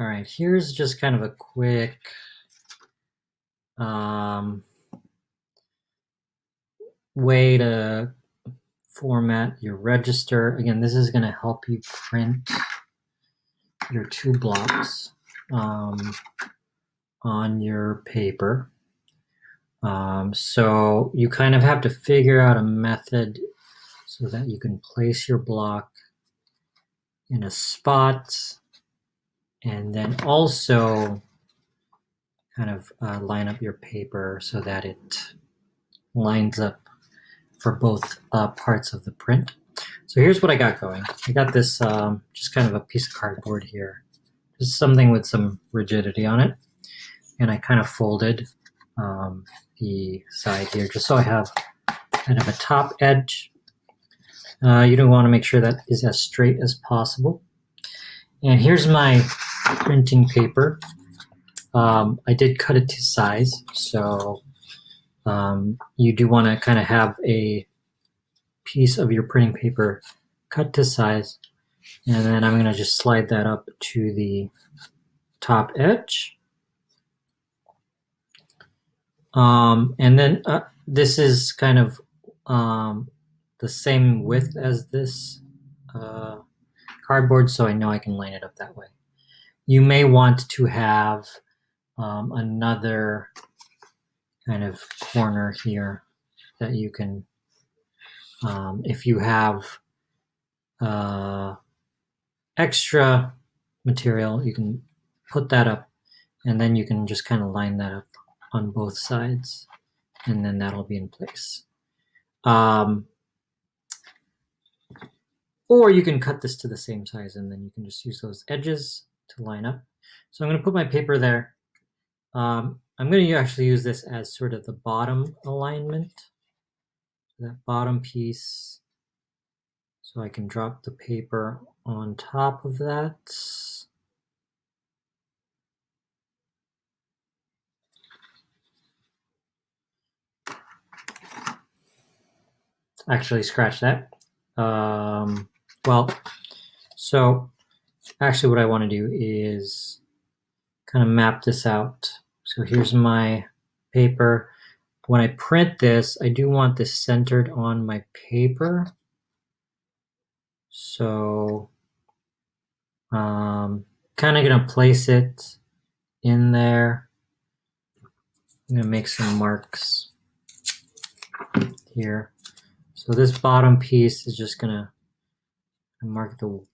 All right, here's just kind of a quick way to format your register. Again, this is going to help you print your two blocks on your paper. So you kind of have to figure out a method so that you can place your block in a spot and then also kind of line up your paper so that it lines up for both parts of the print. So here's what I got going. I got this just kind of a piece of cardboard here, just something with some rigidity on it, and I kind of folded the side here just so I have kind of a top edge. You don't want to make sure that is as straight as possible. And here's my printing paper. I did cut it to size, so you do want to kind of have a piece of your printing paper cut to size, and then I'm going to just slide that up to the top edge. And then this is kind of the same width as this cardboard, so I know I can line it up that way. You may want to have another kind of corner here that you can, if you have extra material, you can put that up, and then you can just kind of line that up on both sides, and then that'll be in place. Or you can cut this to the same size, and then you can just use those edges to line up. So I'm going to put my paper there. I'm going to actually use this as sort of the bottom alignment, that bottom piece, so I can drop the paper on top of that. Actually, scratch that. Well, so actually what I want to do is kind of map this out. So here's my paper. When I print this, I do want this centered on my paper. So kind of going to place it in there. I'm going to make some marks here. So this bottom piece is just going to mark the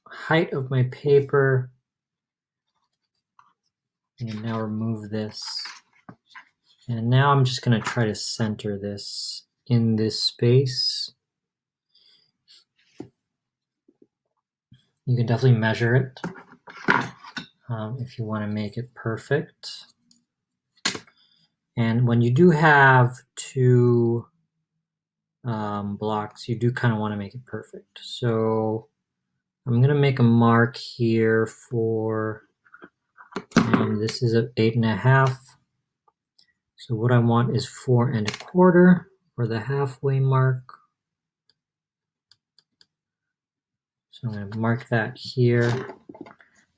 height of my paper. And now remove this. And now I'm just going to try to center this in this space. You can definitely measure it if you want to make it perfect. And when you do have two blocks, you do kind of want to make it perfect. So I'm going to make a mark here for, this is at 8.5. So what I want is 4.25 for the halfway mark. So I'm going to mark that here,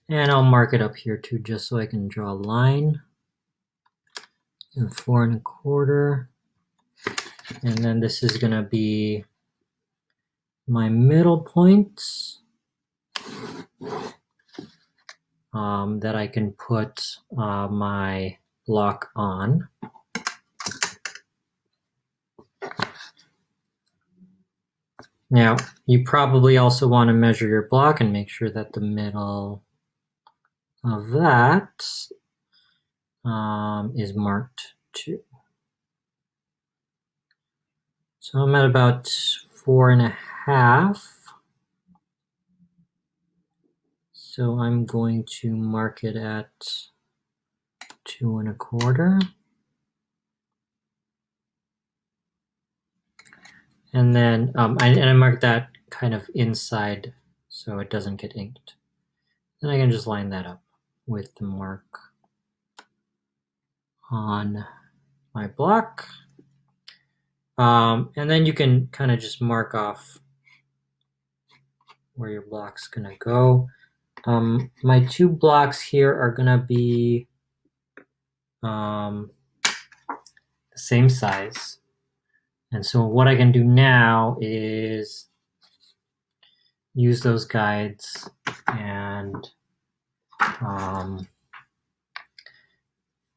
and I'll mark it up here too, just so I can draw a line. And 4.25, and then this is going to be my middle point that I can put my block on. Now, you probably also want to measure your block and make sure that the middle of that is marked too. So I'm at about 4.5. So I'm going to mark it at 2.25. And then I mark that kind of inside so it doesn't get inked. Then I can just line that up with the mark on my block. And then you can kind of just mark off where your block's gonna go. my 2 blocks here are gonna be the same size. And so what I can do now is use those guides and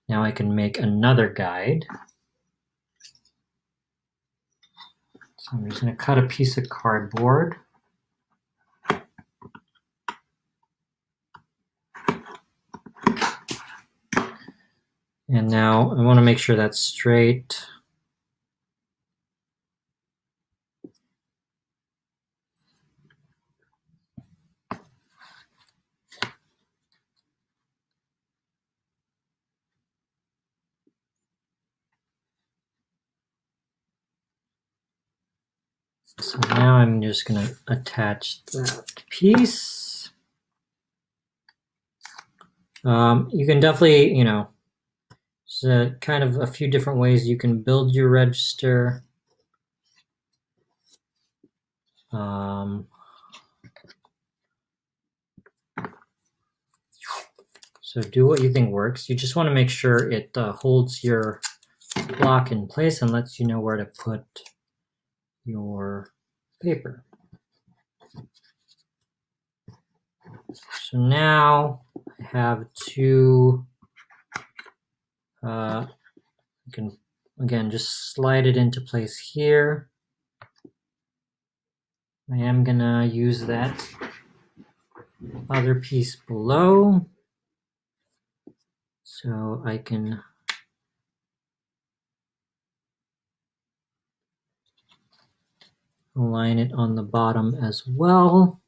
now I can make another guide. So I'm just going to cut a piece of cardboard. And now I want to make sure that's straight. So now I'm just going to attach that piece. You can definitely, there's kind of a few different ways you can build your register. So do what you think works. You just want to make sure it holds your block in place and lets you know where to put your paper. So now I have 2, you can again just slide it into place here. I am gonna use that other piece below so I can align it on the bottom as well.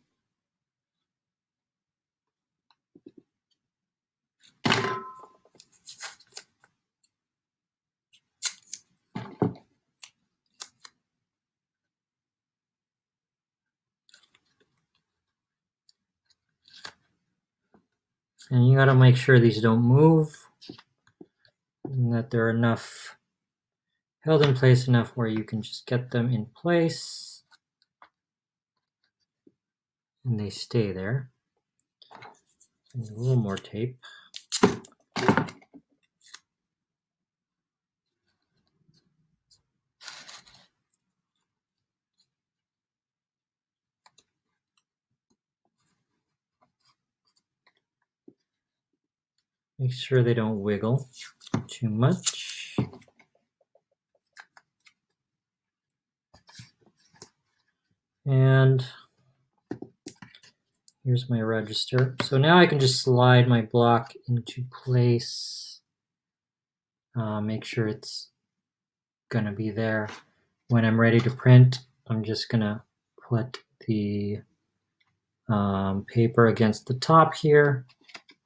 And you gotta make sure these don't move and that they're enough held in place enough where you can just get them in place and they stay there. And a little more tape. Make sure they don't wiggle too much. And here's my register. So now I can just slide my block into place. Make sure it's gonna be there. When I'm ready to print, I'm just gonna put the paper against the top here,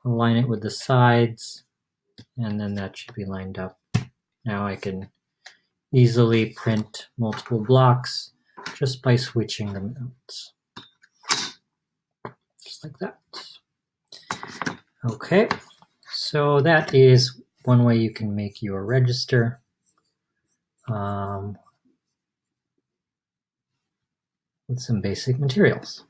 align it with the sides, and then that should be lined up. Now I can easily print multiple blocks just by switching them out. Just like that. Okay, so that is one way you can make your register. With some basic materials.